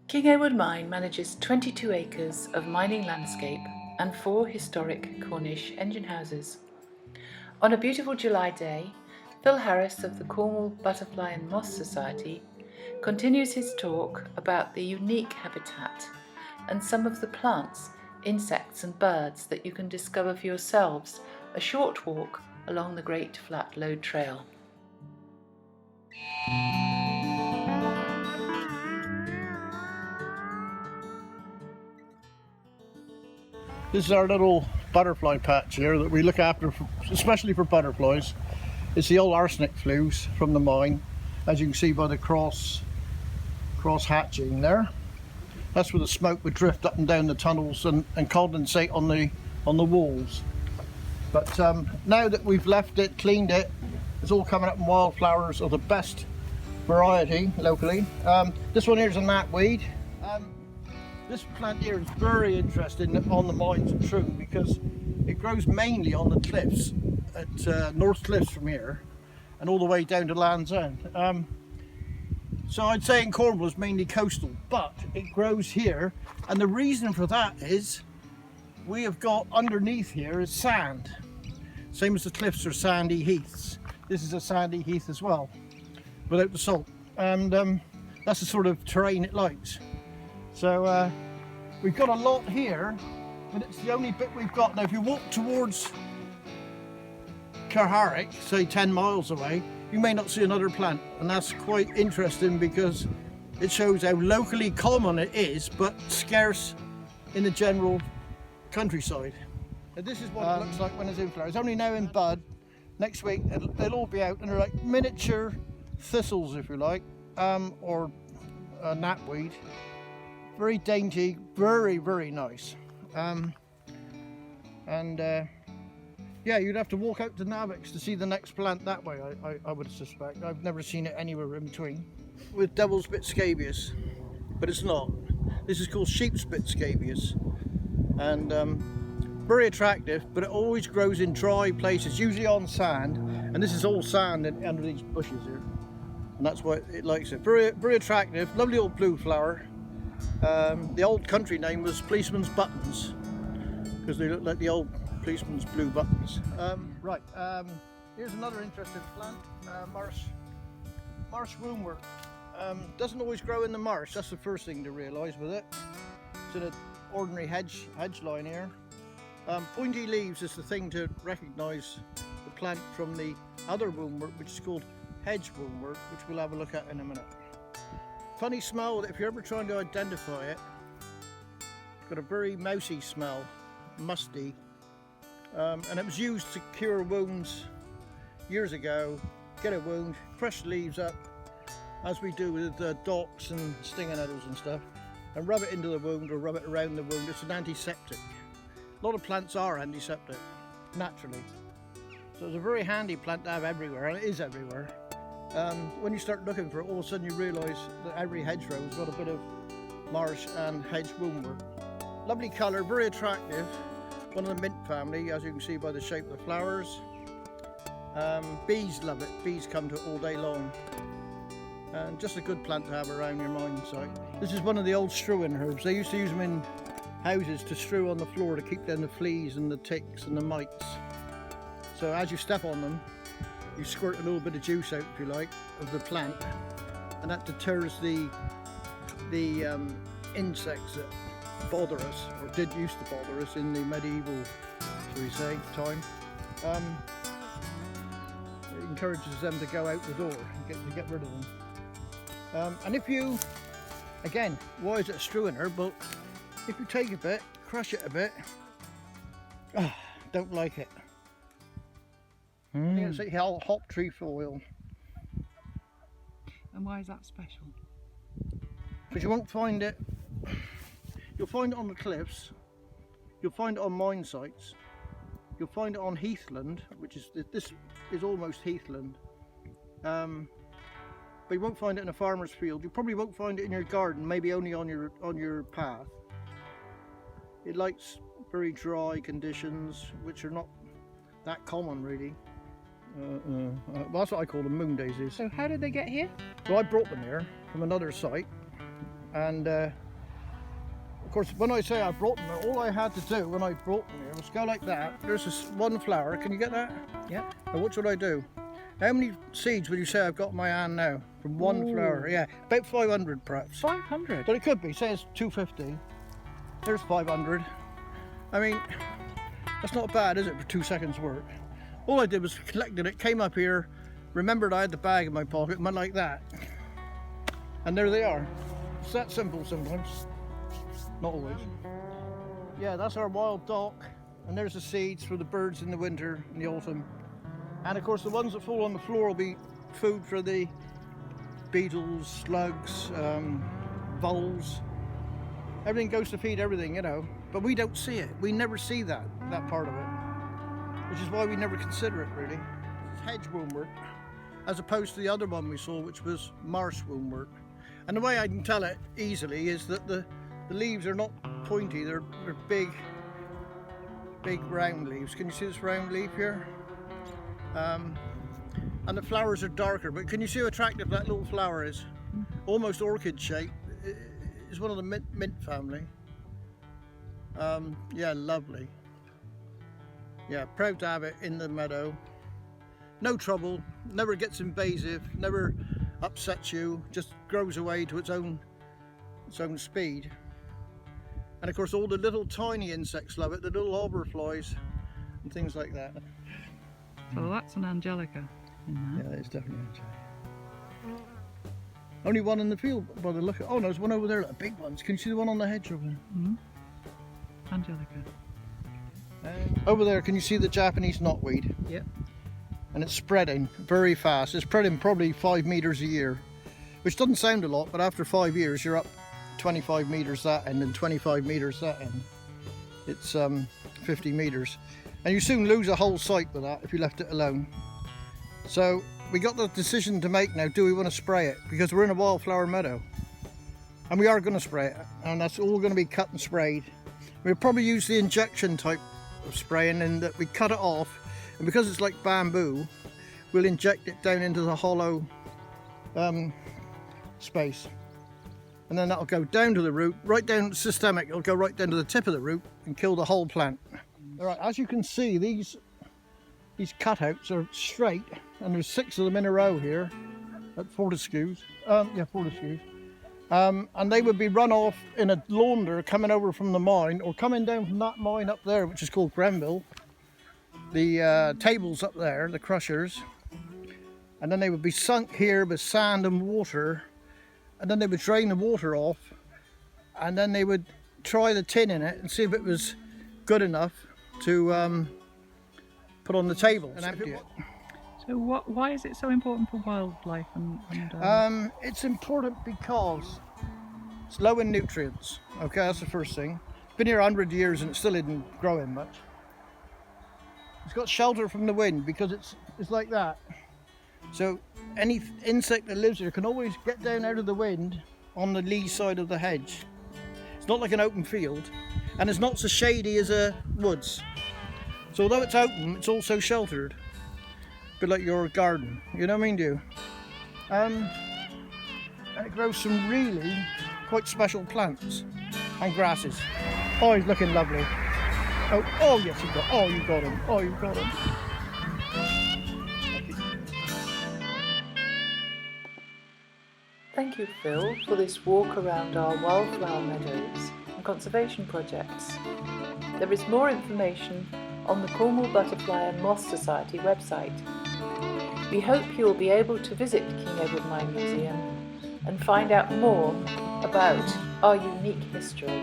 King Edward Mine manages 22 acres of mining landscape and 4 historic Cornish engine houses. On a beautiful July day, Phil Harris of the Cornwall Butterfly and Moth Society continues his talk about the unique habitat and some of the plants, insects and birds that you can discover for yourselves a short walk along the Great Flat Lode trail. This is our little butterfly patch here that we look after, especially for butterflies. It's the old arsenic flues from the mine, as you can see by the cross hatching there. That's where the smoke would drift up and down the tunnels and condensate on the walls. But now that we've left it, cleaned it, it's all coming up in wildflowers of the best variety locally. This one here is a knotweed. This plant here is very interesting on the mines and true because it grows mainly on the cliffs at North Cliffs from here and all the way down to Land's End. So I'd say in Cornwall it's mainly coastal, but it grows here, and the reason for that is we have got underneath here is sand. Same as the cliffs are sandy heaths. This is a sandy heath as well, without the salt, and that's the sort of terrain it likes. So we've got a lot here, but it's the only bit we've got. Now if you walk towards Carharrick, say 10 miles away, you may not see another plant, and that's quite interesting because it shows how locally common it is, but scarce in the general countryside. And this is what it looks like when it's in flower. It's only now in bud. Next week they'll all be out, and they're like miniature thistles, if you like, or knotweed. Very dainty, very, very nice. Yeah, you'd have to walk out to Navex to see the next plant that way, I would suspect. I've never seen it anywhere in between. With devil's Bit Scabious, but it's not. This is called sheep's Bit Scabious, and very attractive, but it always grows in dry places, usually on sand, and this is all sand under these bushes here, and that's why it likes it. Very, very attractive, lovely old blue flower. The old country name was policeman's buttons because they look like the old policeman's blue buttons. Here's another interesting plant, Marsh Woundwort. Doesn't always grow in the marsh, that's the first thing to realise with it. It's in an ordinary hedge line here. Pointy leaves is the thing to recognise the plant from the other woundwort, which is called Hedge Woundwort, which we'll have a look at in a minute. Funny smell, if you're ever trying to identify it, it's got a very mousy smell, musty, and it was used to cure wounds years ago. Get a wound, fresh leaves up, as we do with docks and stinging nettles and stuff, and rub it into the wound or rub it around the wound. It's an antiseptic. A lot of plants are antiseptic, naturally. So it's a very handy plant to have everywhere, and it is everywhere. When you start looking for it, all of a sudden you realise that every hedgerow has got a bit of marsh and hedge woundwort. Lovely colour, very attractive. One of the mint family, as you can see by the shape of the flowers. Bees love it. Bees come to it all day long. And just a good plant to have around your mine site. This is one of the old strewing herbs. They used to use them in houses to strew on the floor to keep down the fleas and the ticks and the mites. So as you step on them, you squirt a little bit of juice out, if you like, of the plant, and that deters the insects that bother us, or did used to bother us in the medieval, shall we say, time. It encourages them to go out the door and get rid of them. And if you, again, why is it a strewing herb? Well, if you take a bit, crush it a bit, don't like it. It's like hop trefoil. And why is that special? Because you won't find it, you'll find it on the cliffs, you'll find it on mine sites, you'll find it on heathland, which is, this is almost heathland, but you won't find it in a farmer's field. You probably won't find it in your garden, maybe only on your path. It likes very dry conditions, which are not that common really. Well, that's what I call them, moon daisies. So how did they get here? Well, I brought them here from another site, And of course, when I say I brought them, all I had to do when I brought them here was go like that. There's this one flower. Can you get that? Yeah. And what should I do? How many seeds would you say I've got in my hand now from one flower? Yeah, about 500 perhaps. 500? But it could be. Say it's 250. There's 500. I mean, that's not bad, is it, for 2 seconds work? All I did was collected it, came up here, remembered I had the bag in my pocket, and went like that. And there they are. It's that simple sometimes. Not always. Yeah, that's our wild dock. And there's the seeds for the birds in the winter and the autumn. And of course the ones that fall on the floor will be food for the beetles, slugs, voles. Everything goes to feed everything, you know. But we don't see it. We never see that part of it. Which is why we never consider it, really. It's Hedge Woundwort, as opposed to the other one we saw, which was Marsh Woundwort. And the way I can tell it easily is that the leaves are not pointy, they're big round leaves. Can you see this round leaf here? And the flowers are darker, but can you see how attractive that little flower is? Almost orchid shaped. It's one of the mint family. Yeah, lovely. Yeah, proud to have it in the meadow. No trouble, never gets invasive, never upsets you, just grows away to its own speed. And of course all the little tiny insects love it, the little hoverflies and things like that. So that's an Angelica in there. Yeah, it's definitely Angelica. Only one in the field by the look of, oh no, there's one over there, like big ones. Can you see the one on the hedge over there? Mm-hmm. Angelica. Over there, can you see the Japanese knotweed? Yep. And it's spreading very fast. It's spreading probably 5 meters a year, which doesn't sound a lot, but after 5 years you're up 25 meters that end and 25 meters that end. It's 50 meters. And you soon lose a whole site with that if you left it alone. So we got the decision to make now, do we want to spray it? Because we're in a wildflower meadow. And we are going to spray it, and that's all going to be cut and sprayed. We'll probably use the injection type of spraying, in that we cut it off, and because it's like bamboo, we'll inject it down into the hollow space. And then that'll go down to the root, right down systemic, it'll go right down to the tip of the root and kill the whole plant. All right, as you can see, these cutouts are straight, and there's 6 of them in a row here at Fortescue's. Fortescue's. And they would be run off in a launder coming over from the mine, or coming down from that mine up there, which is called Grenville. The tables up there, the crushers, and then they would be sunk here with sand and water, and then they would drain the water off, and then they would try the tin in it and see if it was good enough to put on the table and empty it. So why is it so important for wildlife? It's important because it's low in nutrients. Okay, that's the first thing. Been here 100 years and it still isn't growing much. It's got shelter from the wind because it's like that. So any insect that lives here can always get down out of the wind on the lee side of the hedge. It's not like an open field, and it's not so shady as a woods. So although it's open, it's also sheltered. A bit like your garden, you know what I mean, do you? And it grows some really quite special plants and grasses. Oh, he's looking lovely. Oh yes, you got him. Oh, you got him. Thank you, Phil, for this walk around our wildflower meadows and conservation projects. There is more information on the Cornwall Butterfly and Moth Society website. We hope you will be able to visit King Edward Mine Museum and find out more about our unique history.